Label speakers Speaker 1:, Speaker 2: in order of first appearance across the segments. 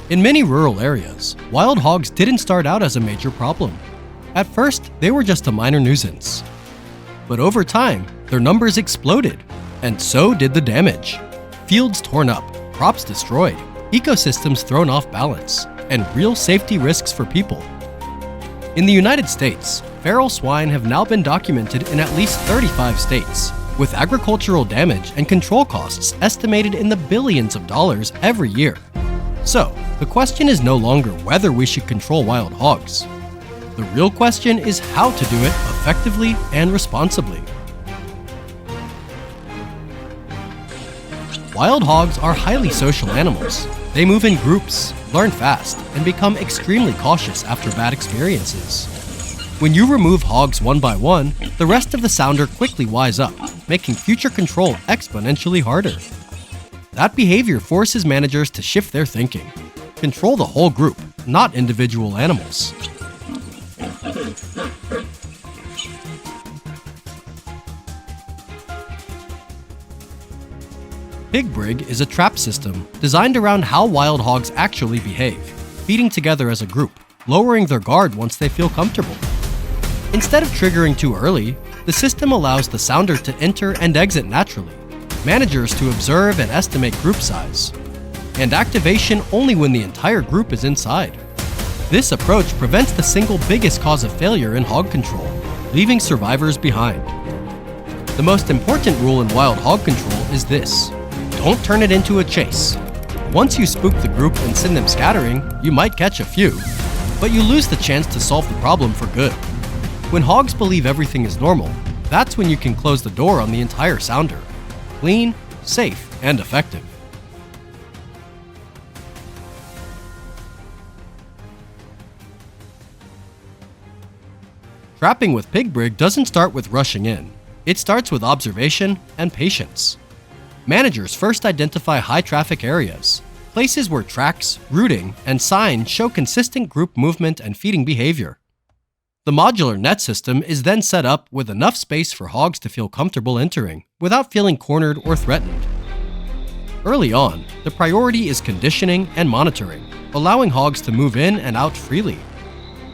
Speaker 1: In many rural areas, wild hogs didn't start out as a major problem. At first, they were just a minor nuisance. But over time, their numbers exploded, and so did the damage. Fields torn up, crops destroyed, ecosystems thrown off balance, and real safety risks for people. In the United States, feral swine have now been documented in at least 35 states, with agricultural damage and control costs estimated in the billions of dollars every year. So, the question is no longer whether we should control wild hogs. The real question is how to do it effectively and responsibly. Wild hogs are highly social animals. They move in groups, learn fast, and become extremely cautious after bad experiences. When you remove hogs one by one, the rest of the sounder quickly wise up, making future control exponentially harder. That behavior forces managers to shift their thinking. Control the whole group, not individual animals. Pig Brig is a trap system designed around how wild hogs actually behave, feeding together as a group, lowering their guard once they feel comfortable. Instead of triggering too early, the system allows the sounder to enter and exit naturally, managers to observe and estimate group size, and activation only when the entire group is inside. This approach prevents the single biggest cause of failure in hog control, leaving survivors behind. The most important rule in wild hog control is this: don't turn it into a chase. Once you spook the group and send them scattering, you might catch a few, but you lose the chance to solve the problem for good. When hogs believe everything is normal, that's when you can close the door on the entire sounder. Clean, safe, and effective. Trapping with Pig Brig doesn't start with rushing in. It starts with observation and patience. Managers first identify high-traffic areas, places where tracks, routing, and signs show consistent group movement and feeding behavior. The modular net system is then set up with enough space for hogs to feel comfortable entering, without feeling cornered or threatened. Early on, the priority is conditioning and monitoring, allowing hogs to move in and out freely.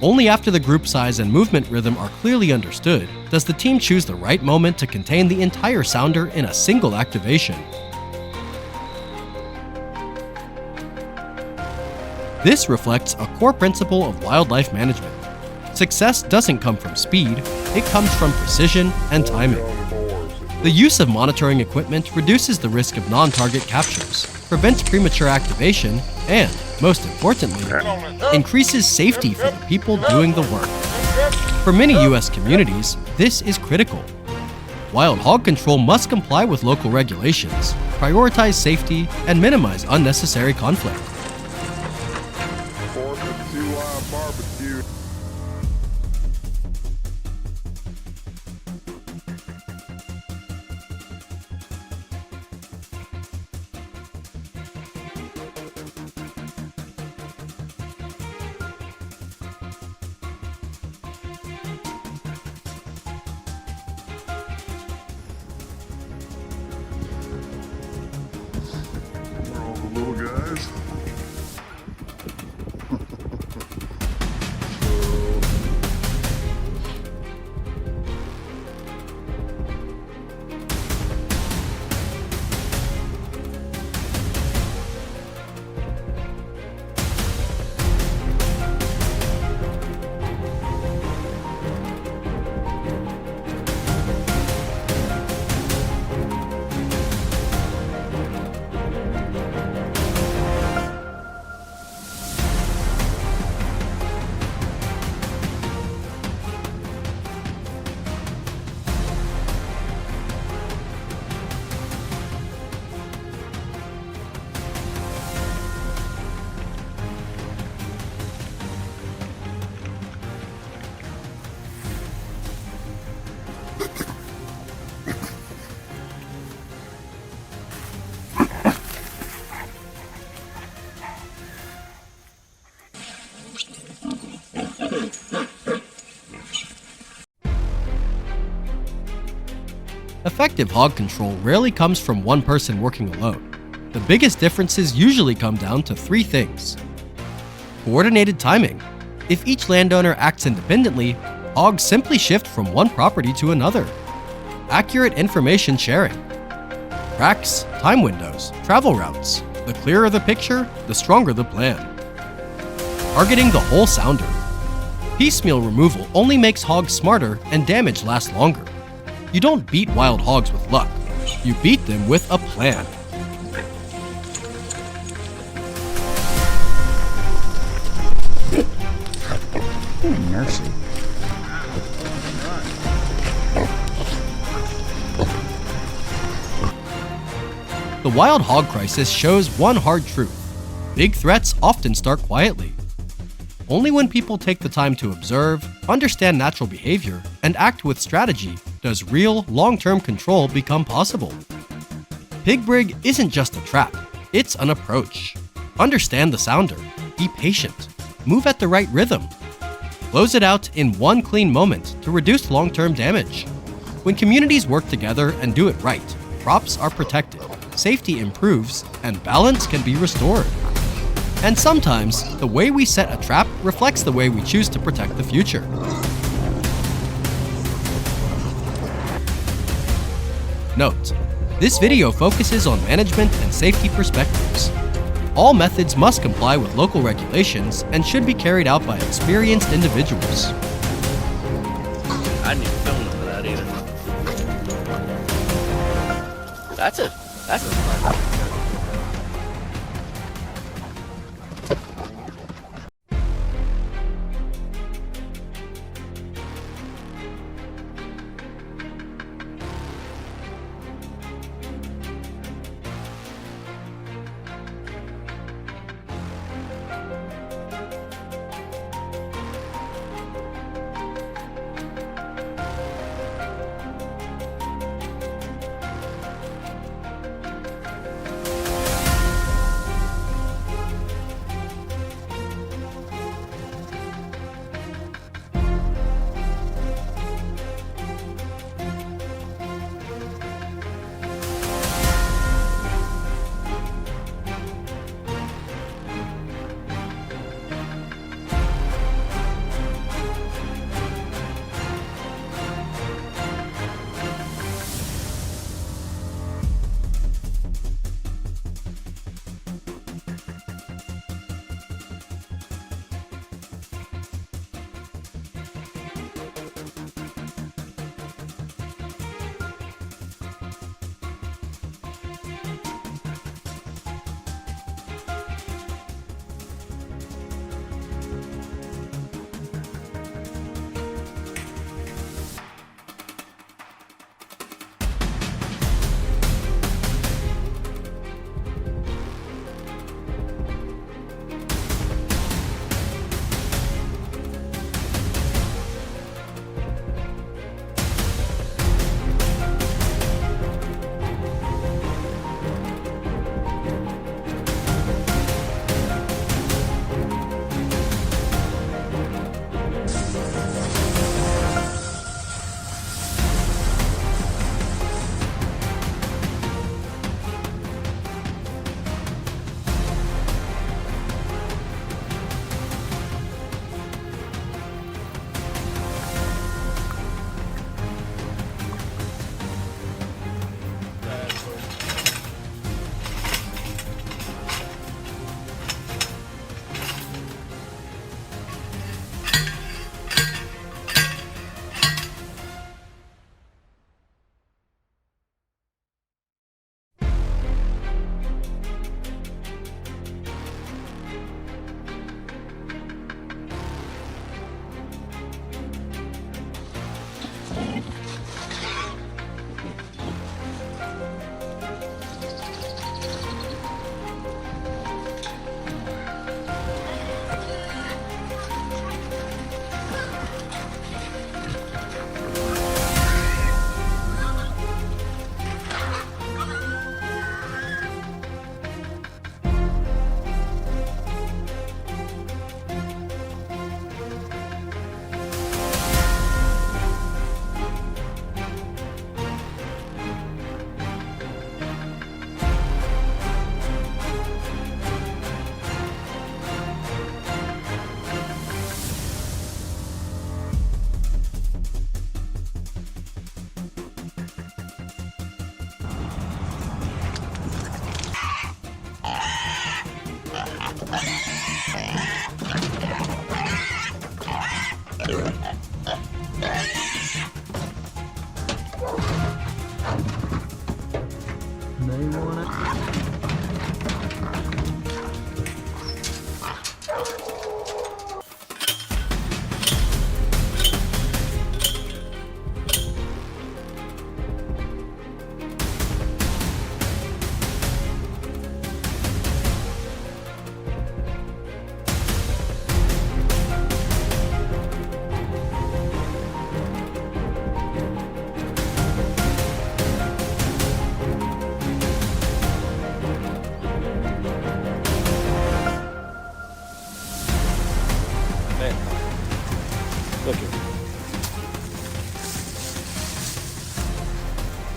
Speaker 1: Only after the group size and movement rhythm are clearly understood does the team choose the right moment to contain the entire sounder in a single activation. This reflects a core principle of wildlife management. Success doesn't come from speed, it comes from precision and timing. The use of monitoring equipment reduces the risk of non-target captures, prevents premature activation, and, most importantly, increases safety for the people doing the work. For many US communities, this is critical. Wild hog control must comply with local regulations, prioritize safety, and minimize unnecessary conflict.
Speaker 2: 4th of July barbecue. All the little guys.
Speaker 1: Effective hog control rarely comes from one person working alone. The biggest differences usually come down to three things: Coordinated timing. If each landowner acts independently, hogs simply shift from one property to another. Accurate information sharing. Tracks, time windows, travel routes. The clearer the picture, the stronger the plan. Targeting the whole sounder. Piecemeal removal only makes hogs smarter and damage lasts longer. You don't beat wild hogs with luck. You beat them with a plan.
Speaker 3: Mercy.
Speaker 1: The wild hog crisis shows one hard truth. Big threats often start quietly. Only when people take the time to observe, understand natural behavior, and act with strategy does real, long-term control become possible. Pig Brig isn't just a trap, it's an approach. Understand the sounder, be patient, move at the right rhythm. Close it out in one clean moment to reduce long-term damage. When communities work together and do it right, crops are protected, safety improves, and balance can be restored. And sometimes, the way we set a trap reflects the way we choose to protect the future. Note: this video focuses on management and safety perspectives. All methods must comply with local regulations and should be carried out by experienced individuals.
Speaker 4: I didn't even film for that either. That's a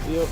Speaker 5: Yep.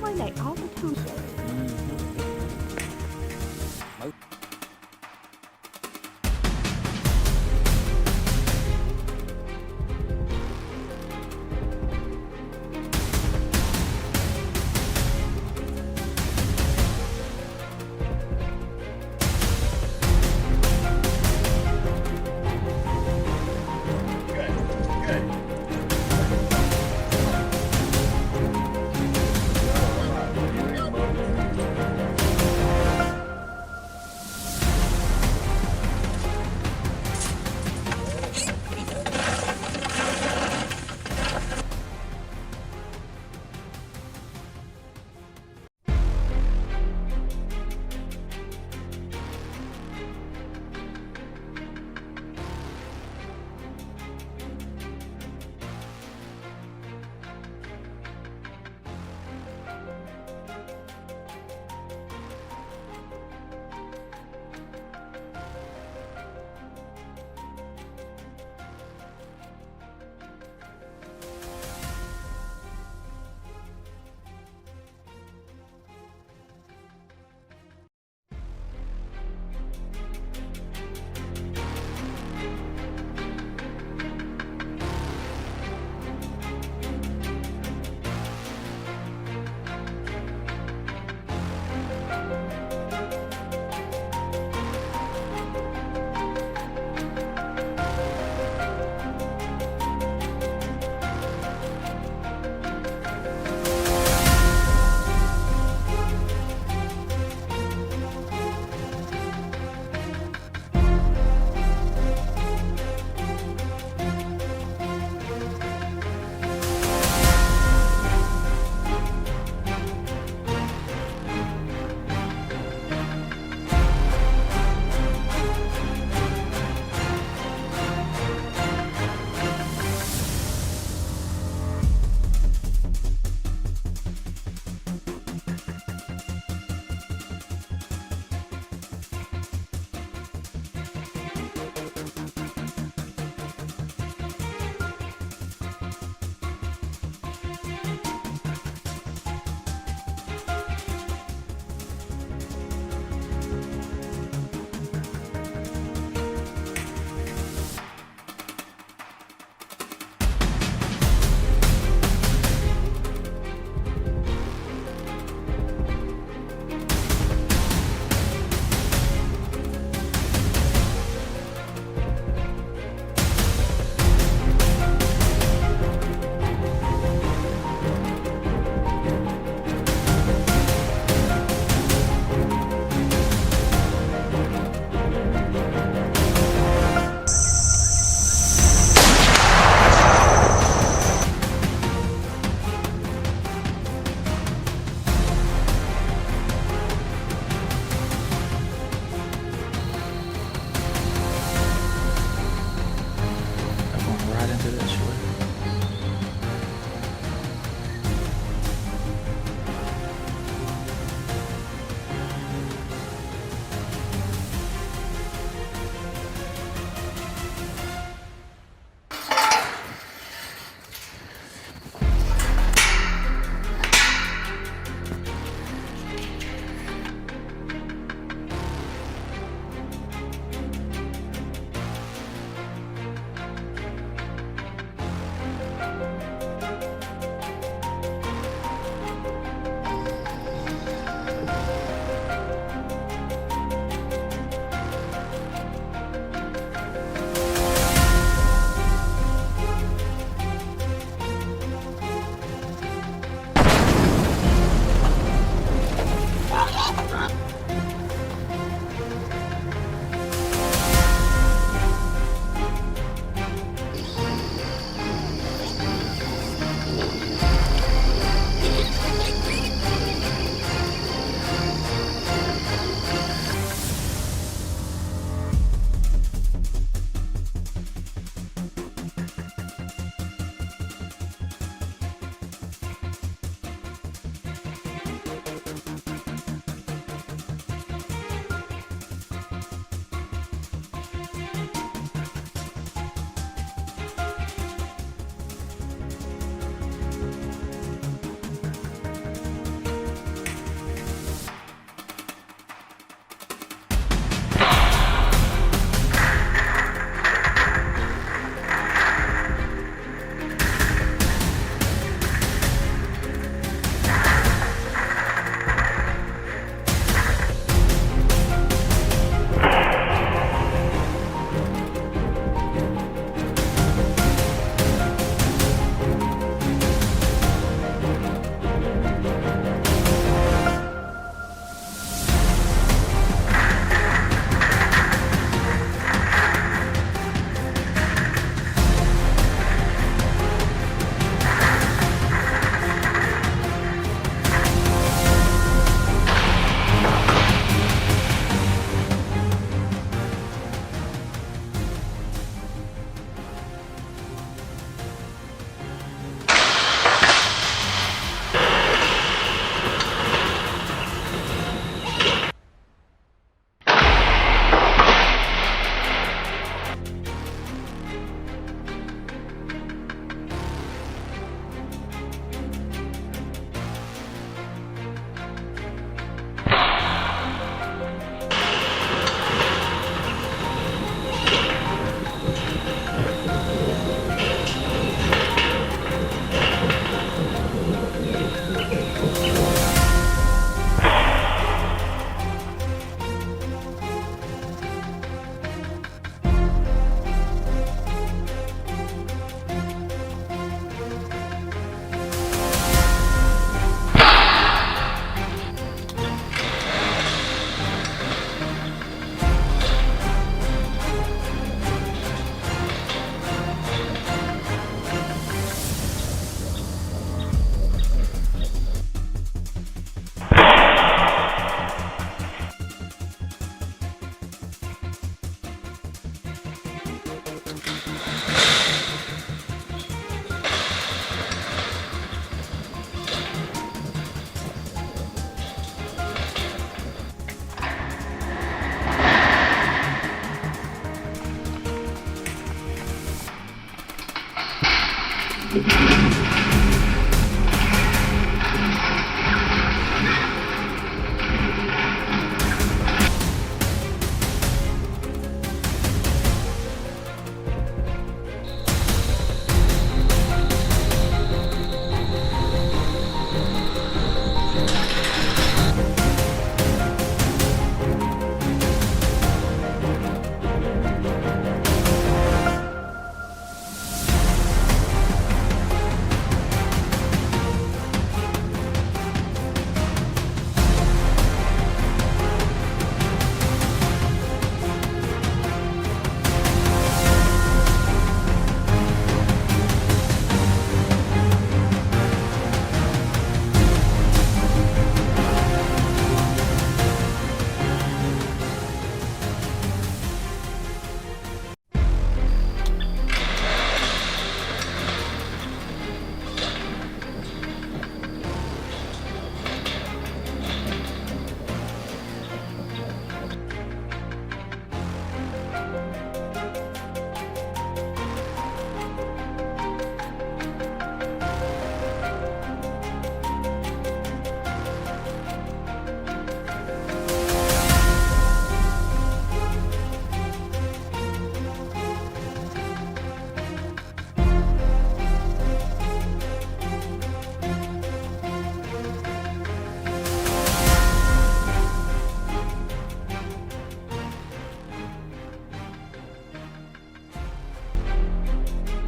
Speaker 6: Sadly, they all become so.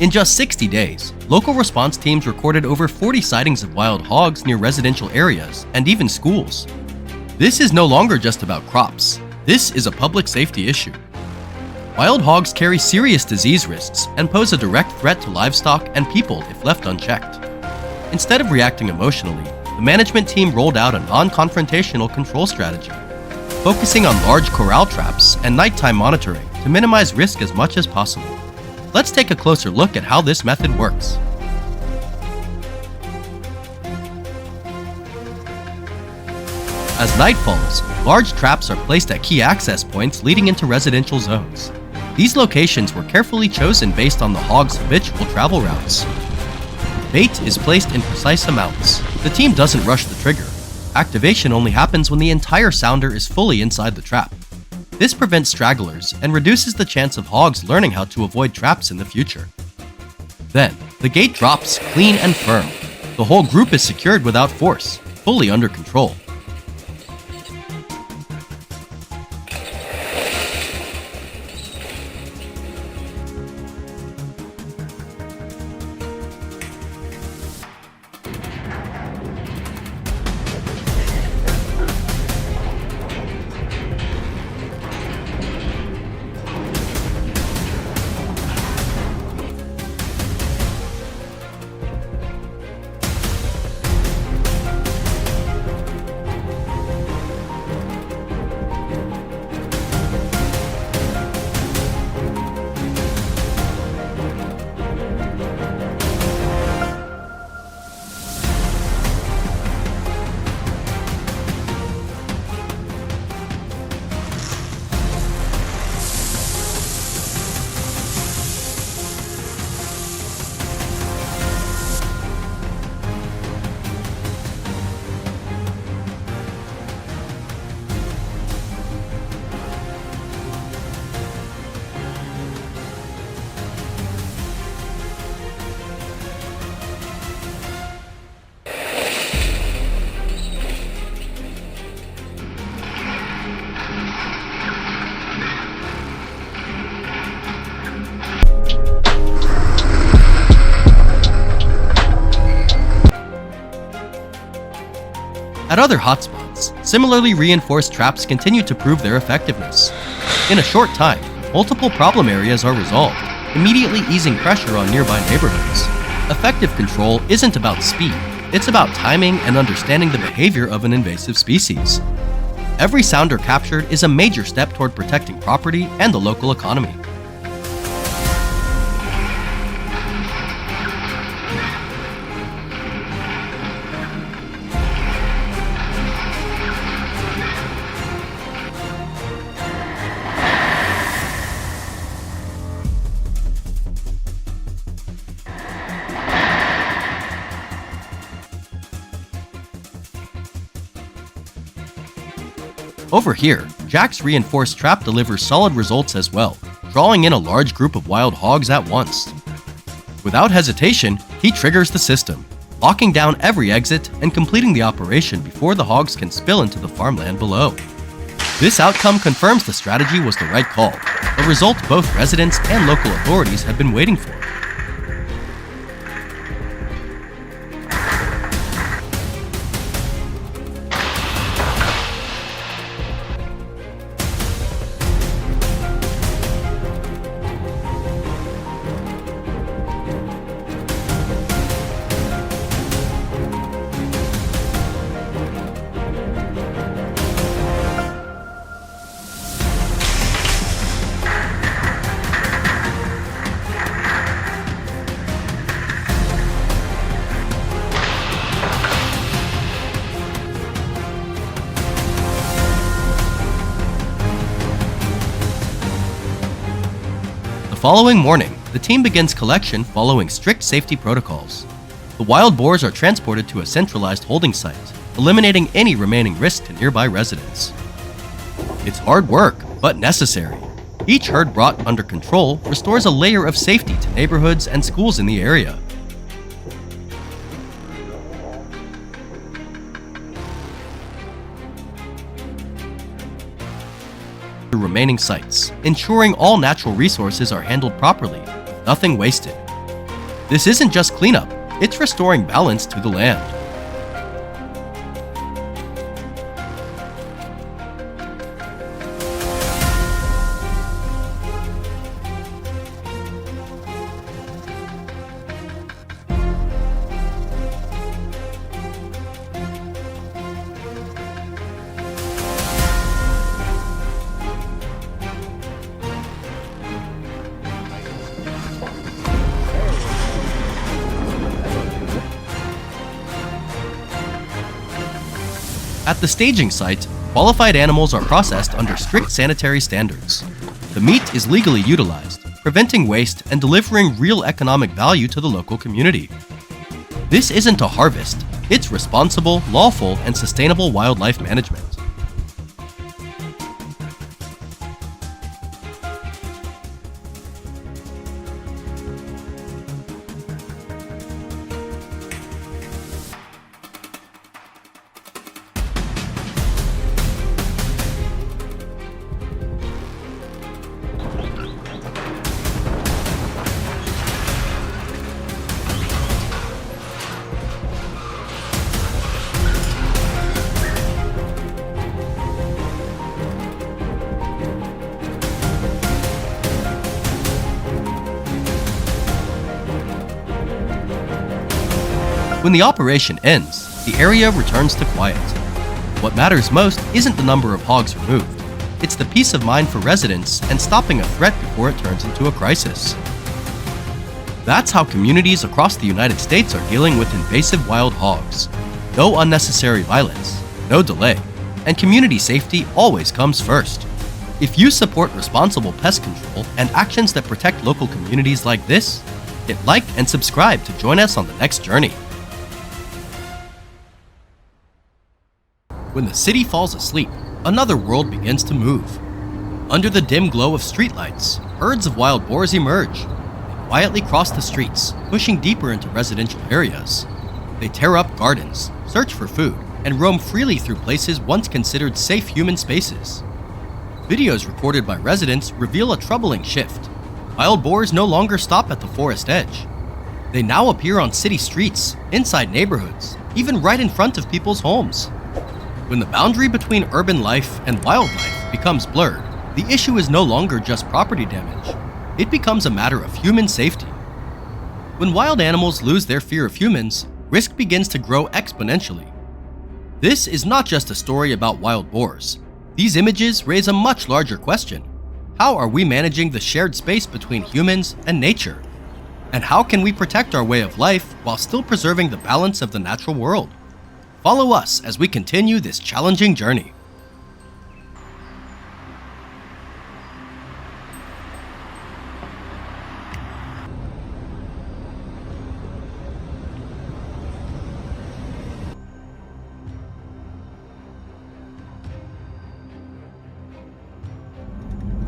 Speaker 1: In just 60 days, local response teams recorded over 40 sightings of wild hogs near residential areas and even schools. This is no longer just about crops. This is a public safety issue. Wild hogs carry serious disease risks and pose a direct threat to livestock and people if left unchecked. Instead of reacting emotionally, the management team rolled out a non-confrontational control strategy, focusing on large corral traps and nighttime monitoring to minimize risk as much as possible. Let's take a closer look at how this method works. As night falls, large traps are placed at key access points leading into residential zones. These locations were carefully chosen based on the hog's habitual travel routes. Bait is placed in precise amounts. The team doesn't rush the trigger. Activation only happens when the entire sounder is fully inside the trap. This prevents stragglers and reduces the chance of hogs learning how to avoid traps in the future. Then, the gate drops clean and firm. The whole group is secured without force, fully under control. At other hotspots, similarly reinforced traps continue to prove their effectiveness. In a short time, multiple problem areas are resolved, immediately easing pressure on nearby neighborhoods. Effective control isn't about speed, it's about timing and understanding the behavior of an invasive species. Every sounder captured is a major step toward protecting property and the local economy. Over here, Jack's reinforced trap delivers solid results as well, drawing in a large group of wild hogs at once. Without hesitation, he triggers the system, locking down every exit and completing the operation before the hogs can spill into the farmland below. This outcome confirms the strategy was the right call, a result both residents and local authorities have been waiting for. The following morning, the team begins collection following strict safety protocols. The wild boars are transported to a centralized holding site, eliminating any remaining risk to nearby residents. It's hard work, but necessary. Each herd brought under control restores a layer of safety to neighborhoods and schools in the area. Remaining sites, ensuring all natural resources are handled properly, nothing wasted. This isn't just cleanup, it's restoring balance to the land. At the staging site, qualified animals are processed under strict sanitary standards. The meat is legally utilized, preventing waste and delivering real economic value to the local community. This isn't a harvest, it's responsible, lawful, and sustainable wildlife management. When the operation ends, the area returns to quiet. What matters most isn't the number of hogs removed, it's the peace of mind for residents and stopping a threat before it turns into a crisis. That's how communities across the United States are dealing with invasive wild hogs. No unnecessary violence, no delay, and community safety always comes first. If you support responsible pest control and actions that protect local communities like this, hit like and subscribe to join us on the next journey. When the city falls asleep, another world begins to move. Under the dim glow of streetlights, herds of wild boars emerge. They quietly cross the streets, pushing deeper into residential areas. They tear up gardens, search for food, and roam freely through places once considered safe human spaces. Videos recorded by residents reveal a troubling shift. Wild boars no longer stop at the forest edge. They now appear on city streets, inside neighborhoods, even right in front of people's homes. When the boundary between urban life and wildlife becomes blurred, the issue is no longer just property damage. It becomes a matter of human safety. When wild animals lose their fear of humans, risk begins to grow exponentially. This is not just a story about wild boars. These images raise a much larger question. How are we managing the shared space between humans and nature? And how can we protect our way of life while still preserving the balance of the natural world? Follow us as we continue this challenging journey.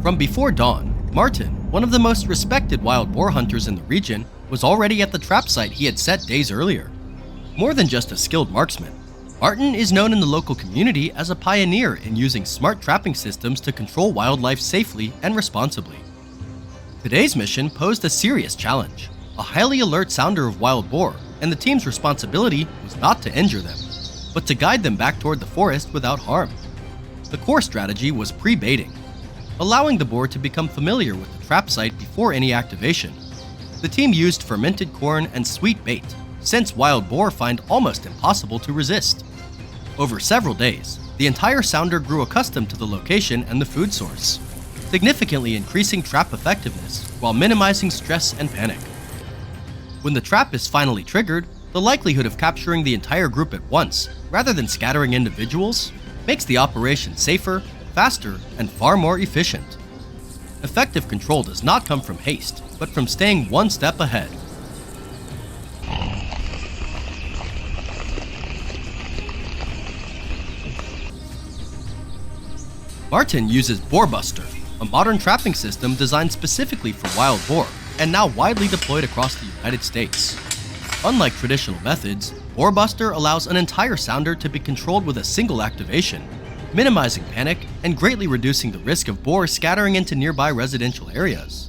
Speaker 1: From before dawn, Martin, one of the most respected wild boar hunters in the region, was already at the trap site he had set days earlier. More than just a skilled marksman, Martin is known in the local community as a pioneer in using smart trapping systems to control wildlife safely and responsibly. Today's mission posed a serious challenge, a highly alert sounder of wild boar, and the team's responsibility was not to injure them, but to guide them back toward the forest without harm. The core strategy was pre-baiting, allowing the boar to become familiar with the trap site before any activation. The team used fermented corn and sweet bait, since wild boar find almost impossible to resist. Over several days, the entire sounder grew accustomed to the location and the food source, significantly increasing trap effectiveness while minimizing stress and panic. When the trap is finally triggered, the likelihood of capturing the entire group at once, rather than scattering individuals, makes the operation safer, faster, and far more efficient. Effective control does not come from haste, but from staying one step ahead. Martin uses Boar Buster, a modern trapping system designed specifically for wild boar and now widely deployed across the United States. Unlike traditional methods, Boar Buster allows an entire sounder to be controlled with a single activation, minimizing panic and greatly reducing the risk of boar scattering into nearby residential areas.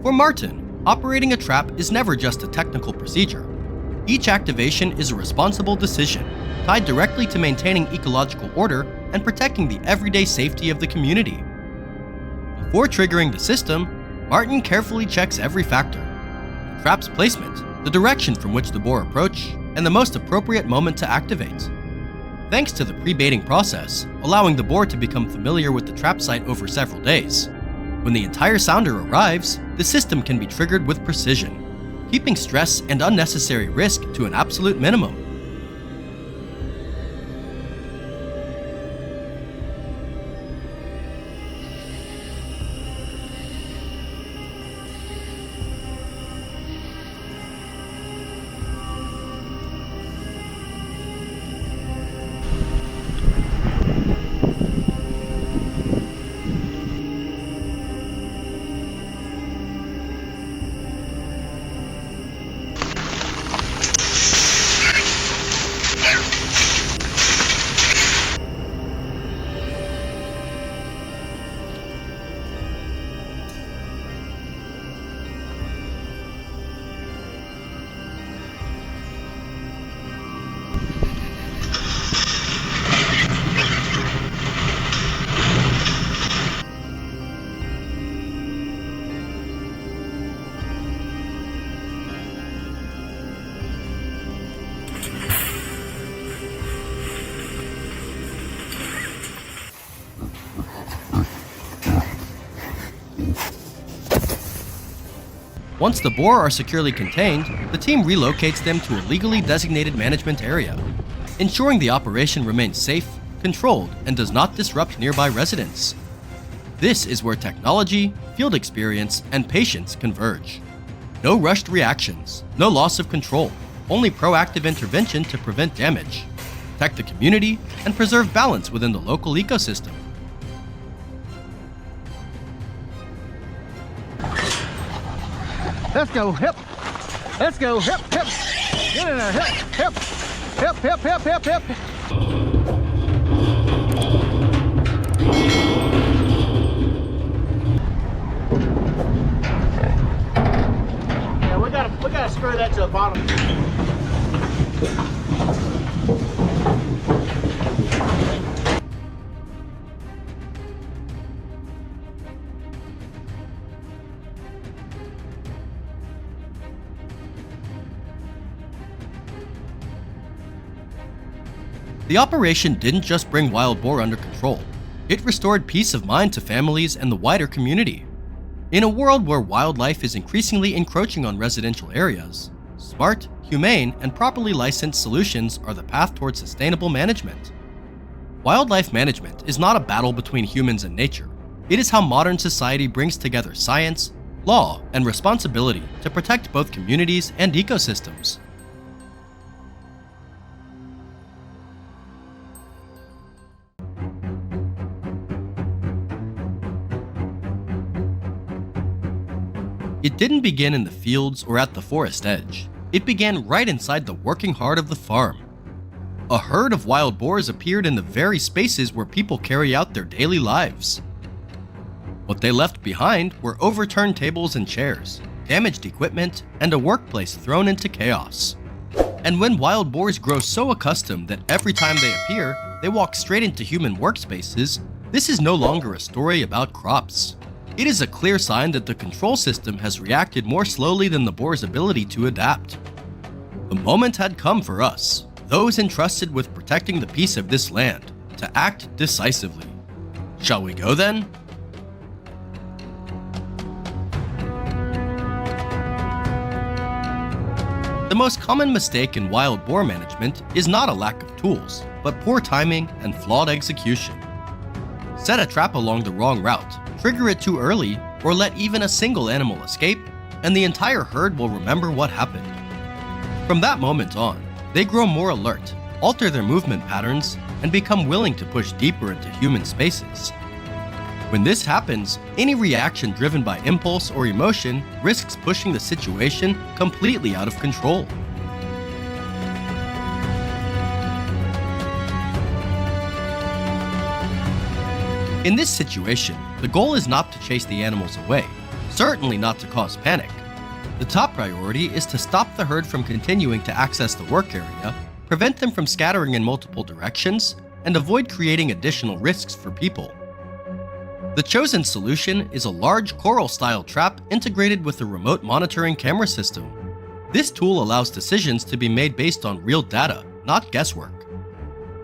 Speaker 1: For Martin, operating a trap is never just a technical procedure. Each activation is a responsible decision, tied directly to maintaining ecological order and protecting the everyday safety of the community. Before triggering the system, Martin carefully checks every factor: the trap's placement, the direction from which the boar approach, and the most appropriate moment to activate. Thanks to the pre-baiting process, allowing the boar to become familiar with the trap site over several days, when the entire sounder arrives, the system can be triggered with precision, keeping stress and unnecessary risk to an absolute minimum. Once the boar are securely contained, the team relocates them to a legally designated management area, ensuring the operation remains safe, controlled, and does not disrupt nearby residents. This is where technology, field experience, and patience converge. No rushed reactions, no loss of control, only proactive intervention to prevent damage, protect the community, and preserve balance within the local ecosystem.
Speaker 5: Let's go, hip. Let's go, hip, hip. Get in there, hip, hip. Hip, hip, hip, hip, hip. Yeah, we gotta screw that to the bottom.
Speaker 1: The operation didn't just bring wild boar under control, it restored peace of mind to families and the wider community. In a world where wildlife is increasingly encroaching on residential areas, smart, humane, and properly licensed solutions are the path towards sustainable management. Wildlife management is not a battle between humans and nature. It is how modern society brings together science, law, and responsibility to protect both communities and ecosystems. It didn't begin in the fields or at the forest edge. It began right inside the working heart of the farm. A herd of wild boars appeared in the very spaces where people carry out their daily lives. What they left behind were overturned tables and chairs, damaged equipment, and a workplace thrown into chaos. And when wild boars grow so accustomed that every time they appear, they walk straight into human workspaces, this is no longer a story about crops. It is a clear sign that the control system has reacted more slowly than the boar's ability to adapt. The moment had come for us, those entrusted with protecting the peace of this land, to act decisively. Shall we go then? The most common mistake in wild boar management is not a lack of tools, but poor timing and flawed execution. Set a trap along the wrong route, trigger it too early, or let even a single animal escape, and the entire herd will remember what happened. From that moment on, they grow more alert, alter their movement patterns, and become willing to push deeper into human spaces. When this happens, any reaction driven by impulse or emotion risks pushing the situation completely out of control. In this situation, the goal is not to chase the animals away, certainly not to cause panic. The top priority is to stop the herd from continuing to access the work area, prevent them from scattering in multiple directions, and avoid creating additional risks for people. The chosen solution is a large coral-style trap integrated with a remote monitoring camera system. This tool allows decisions to be made based on real data, not guesswork.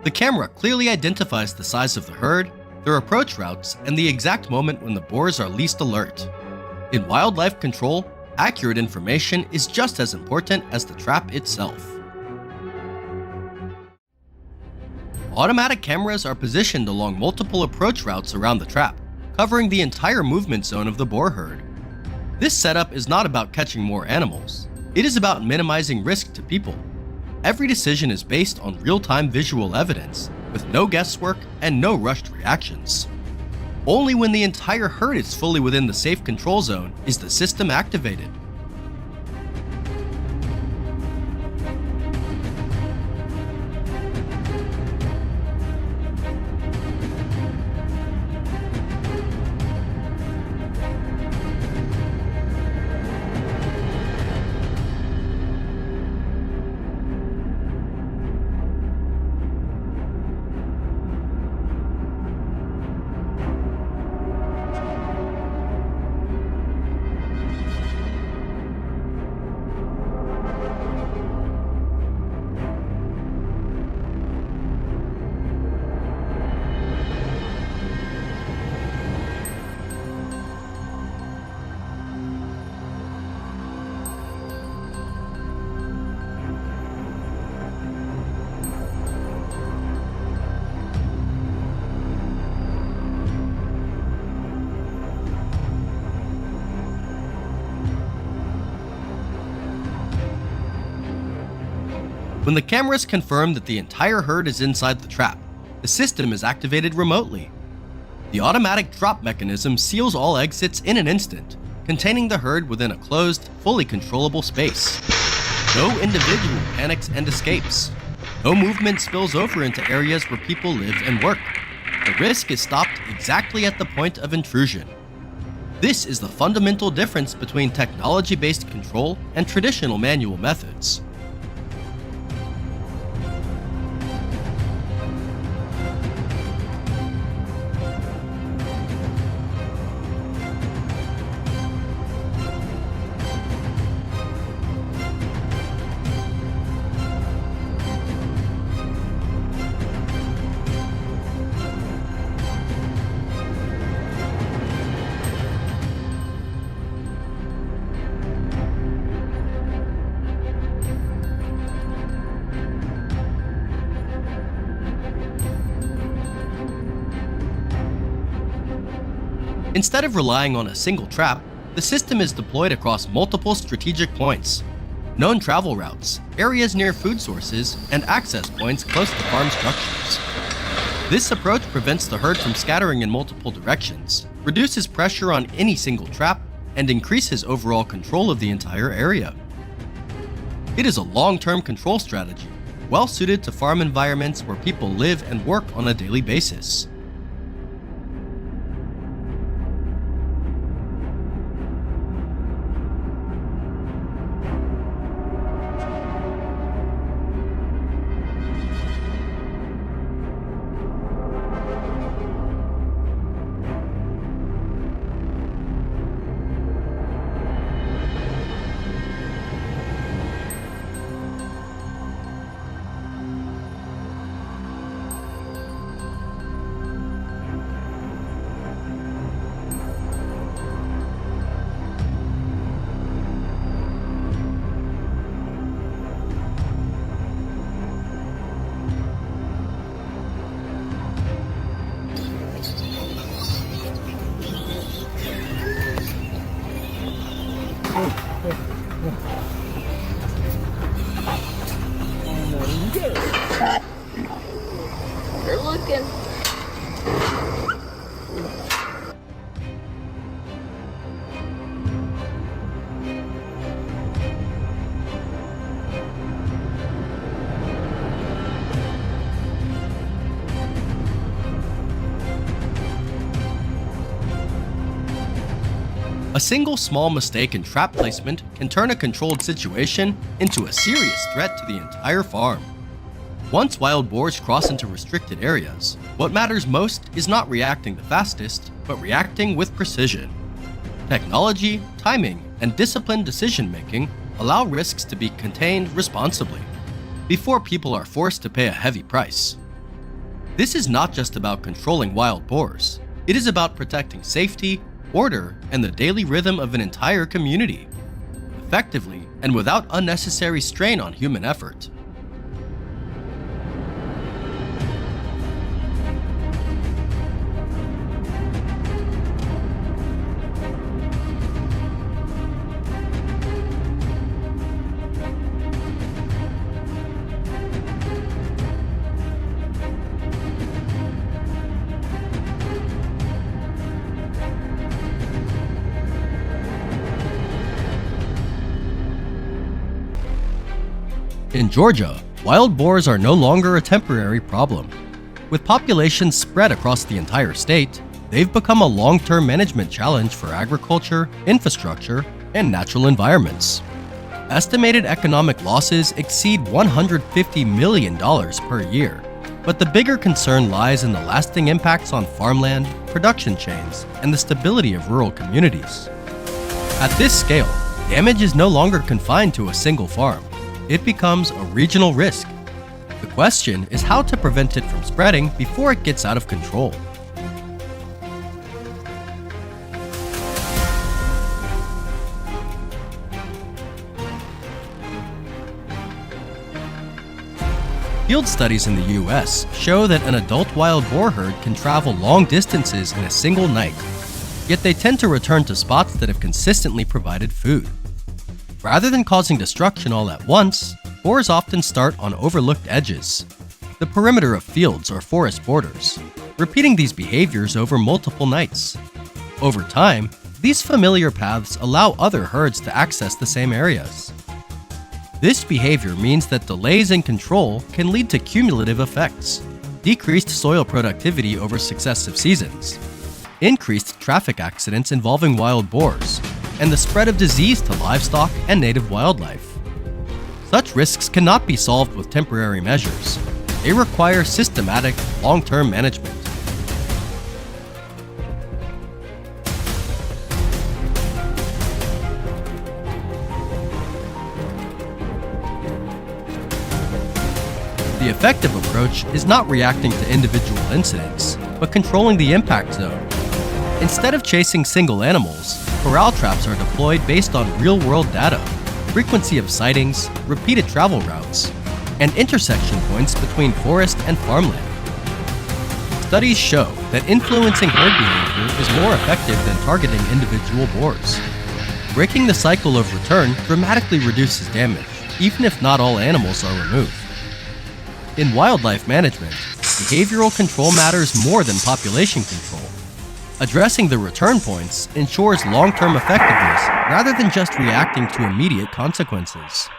Speaker 1: The camera clearly identifies the size of the herd, their approach routes, and the exact moment when the boars are least alert. In wildlife control, accurate information is just as important as the trap itself. Automatic cameras are positioned along multiple approach routes around the trap, covering the entire movement zone of the boar herd. This setup is not about catching more animals. It is about minimizing risk to people. Every decision is based on real-time visual evidence, with no guesswork and no rushed reactions. Only when the entire herd is fully within the safe control zone is the system activated. When the cameras confirm that the entire herd is inside the trap, the system is activated remotely. The automatic drop mechanism seals all exits in an instant, containing the herd within a closed, fully controllable space. No individual panics and escapes. No movement spills over into areas where people live and work. The risk is stopped exactly at the point of intrusion. This is the fundamental difference between technology-based control and traditional manual methods. Instead of relying on a single trap, the system is deployed across multiple strategic points, known travel routes, areas near food sources, and access points close to farm structures. This approach prevents the herd from scattering in multiple directions, reduces pressure on any single trap, and increases overall control of the entire area. It is a long-term control strategy, well suited to farm environments where people live and work on a daily basis.
Speaker 6: They're looking.
Speaker 1: A single small mistake in trap placement can turn a controlled situation into a serious threat to the entire farm. Once wild boars cross into restricted areas, what matters most is not reacting the fastest, but reacting with precision. Technology, timing, and disciplined decision-making allow risks to be contained responsibly, before people are forced to pay a heavy price. This is not just about controlling wild boars, it is about protecting safety, order, and the daily rhythm of an entire community, effectively and without unnecessary strain on human effort. In Georgia, wild boars are no longer a temporary problem. With populations spread across the entire state, they've become a long-term management challenge for agriculture, infrastructure, and natural environments. Estimated economic losses exceed $150 million per year, but the bigger concern lies in the lasting impacts on farmland, production chains, and the stability of rural communities. At this scale, damage is no longer confined to a single farm. It becomes a regional risk. The question is how to prevent it from spreading before it gets out of control. Field studies in the US show that an adult wild boar herd can travel long distances in a single night, yet they tend to return to spots that have consistently provided food. Rather than causing destruction all at once, boars often start on overlooked edges, the perimeter of fields or forest borders, repeating these behaviors over multiple nights. Over time, These familiar paths allow other herds to access the same areas. This behavior means that delays in control can lead to cumulative effects: decreased soil productivity over successive seasons, increased traffic accidents involving wild boars, and the spread of disease to livestock and native wildlife. Such risks cannot be solved with temporary measures. They require systematic, long-term management. The effective approach is not reacting to individual incidents, but controlling the impact zone. Instead of chasing single animals, corral traps are deployed based on real-world data, frequency of sightings, repeated travel routes, and intersection points between forest and farmland. Studies show that influencing herd behavior is more effective than targeting individual boars. Breaking the cycle of return dramatically reduces damage, even if not all animals are removed. In wildlife management, behavioral control matters more than population control. Addressing the return points ensures long-term effectiveness rather than just reacting to immediate consequences.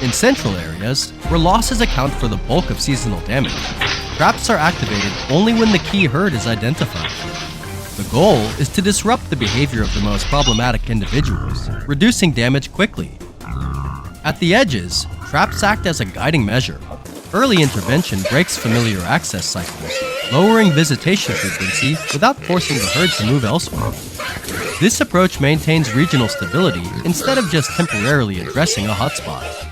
Speaker 1: In central areas, where losses account for the bulk of seasonal damage, traps are activated only when the key herd is identified. The goal is to disrupt the behavior of the most problematic individuals, reducing damage quickly. At the edges, traps act as a guiding measure. Early intervention breaks familiar access cycles, lowering visitation frequency without forcing the herd to move elsewhere. This approach maintains regional stability instead of just temporarily addressing a hotspot.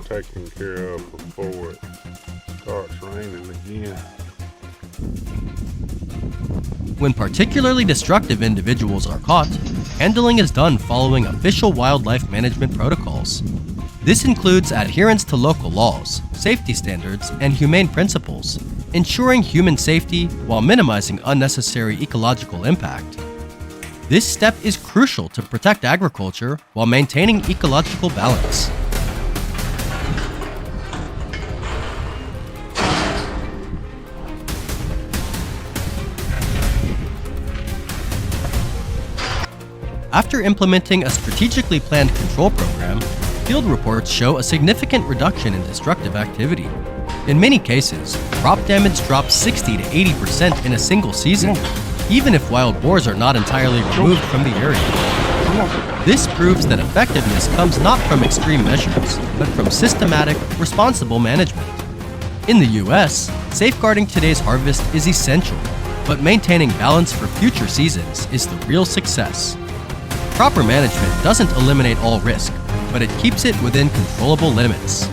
Speaker 2: Taken care of before it starts raining again.
Speaker 1: When particularly destructive individuals are caught, Handling is done following official wildlife management protocols. This includes adherence to local laws, safety standards, and humane principles, ensuring human safety while minimizing unnecessary ecological impact. This step is crucial to protect agriculture while maintaining ecological balance. After implementing a strategically planned control program, field reports show a significant reduction in destructive activity. In many cases, crop damage drops 60 to 80% in a single season, even if wild boars are not entirely removed from the area. This proves that effectiveness comes not from extreme measures, but from systematic, responsible management. In the US, safeguarding today's harvest is essential, but maintaining balance for future seasons is the real success. Proper management doesn't eliminate all risk, but it keeps it within controllable limits.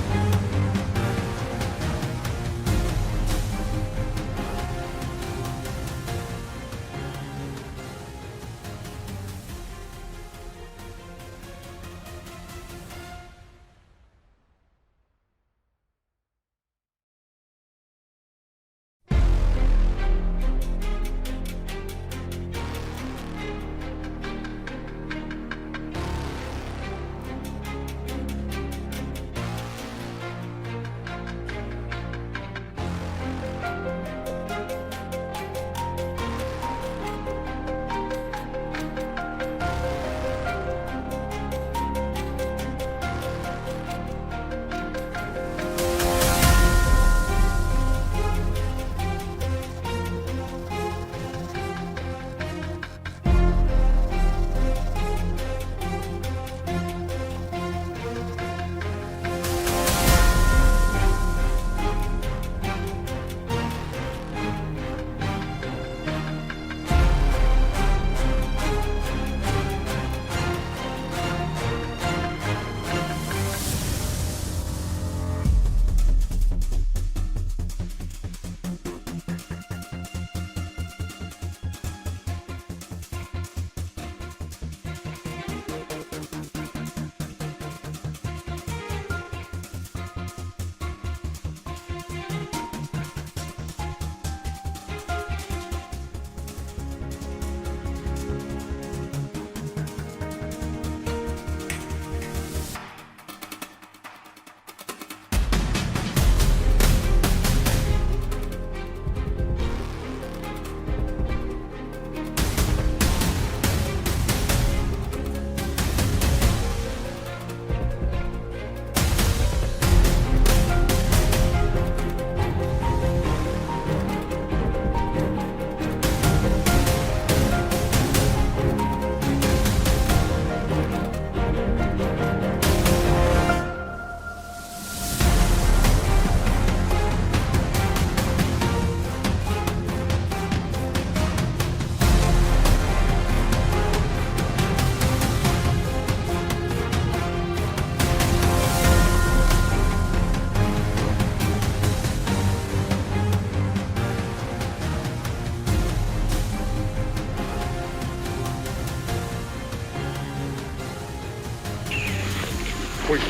Speaker 2: Wait,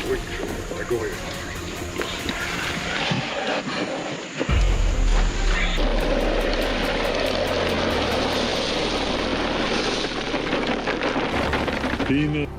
Speaker 2: go ahead. Peanut.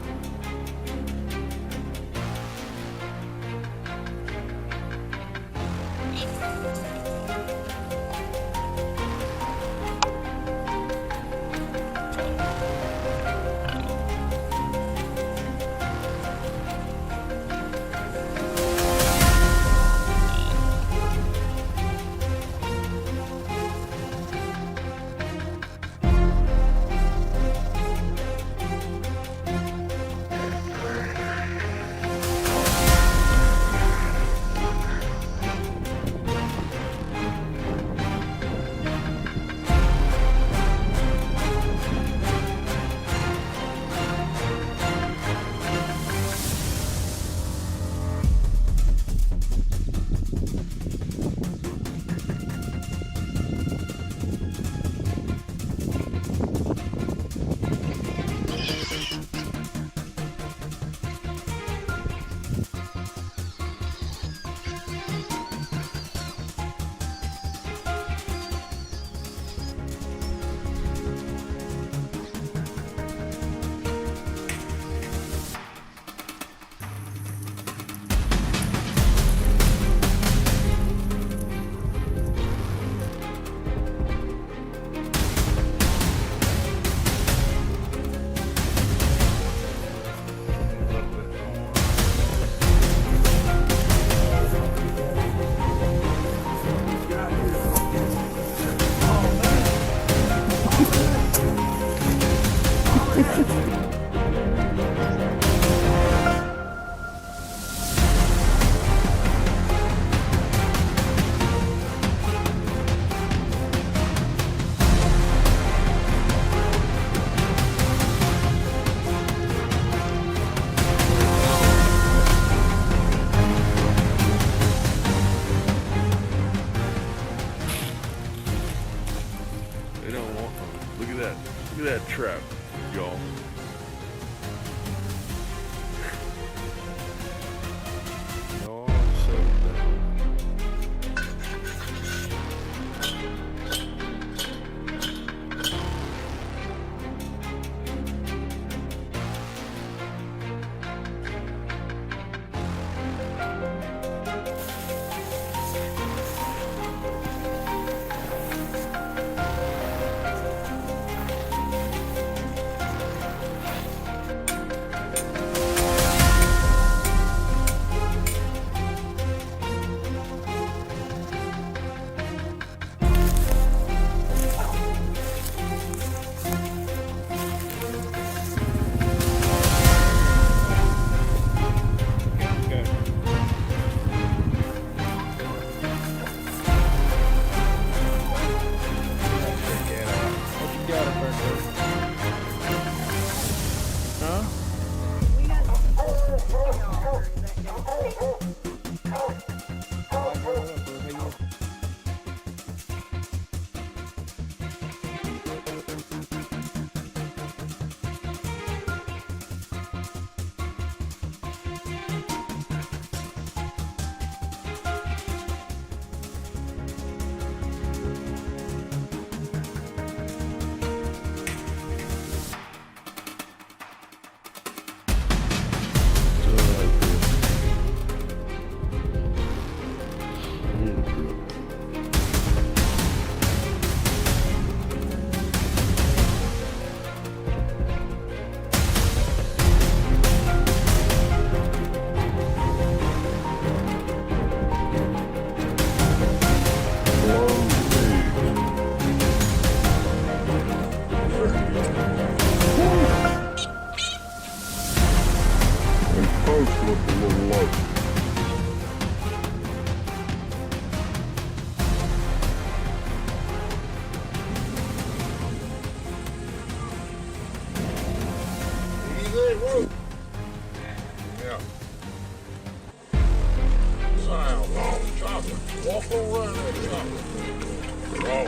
Speaker 2: trap, y'all. No, settle down. Post look a little low. Easy, whoa. Yeah. Sound long chocolate. Walk around that chocolate. Raw.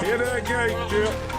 Speaker 2: Hit that gate, Chip.